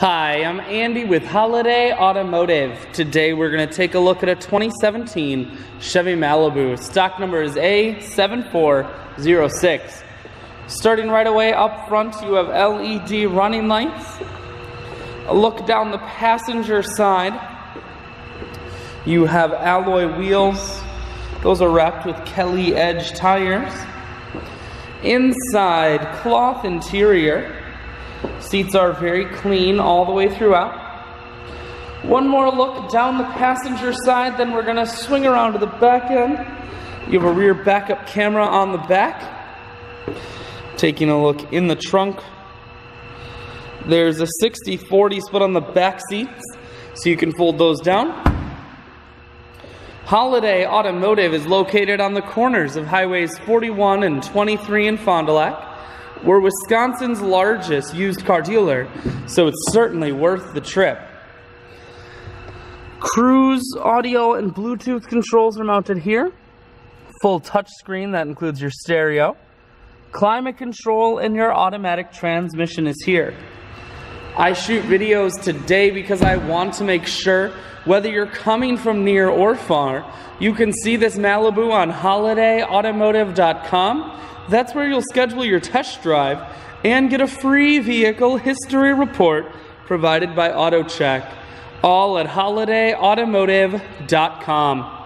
Hi, I'm Andy with Holiday Automotive. Today we're going to take a look at a 2017 Chevy Malibu. Stock number is A7406. Starting right away up front, you have LED running lights. A look down the passenger side. You have alloy wheels. Those are wrapped with Kelly Edge tires. Inside, cloth interior. Seats are very clean all the way throughout. One more look down the passenger side, then we're going to swing around to the back end. You have a rear backup camera on the back. Taking a look in the trunk. There's a 60-40 split on the back seats, so you can fold those down. Holiday Automotive is located on the corners of Highways 41 and 23 in Fond du Lac. We're Wisconsin's largest used car dealer, so it's certainly worth the trip. Cruise audio and Bluetooth controls are mounted here. Full touchscreen, that includes your stereo. Climate control and your automatic transmission is here. I shoot videos today because I want to make sure, whether you're coming from near or far, you can see this Malibu on holidayautomotive.com. That's where you'll schedule your test drive and get a free vehicle history report provided by AutoCheck. All at holidayautomotive.com.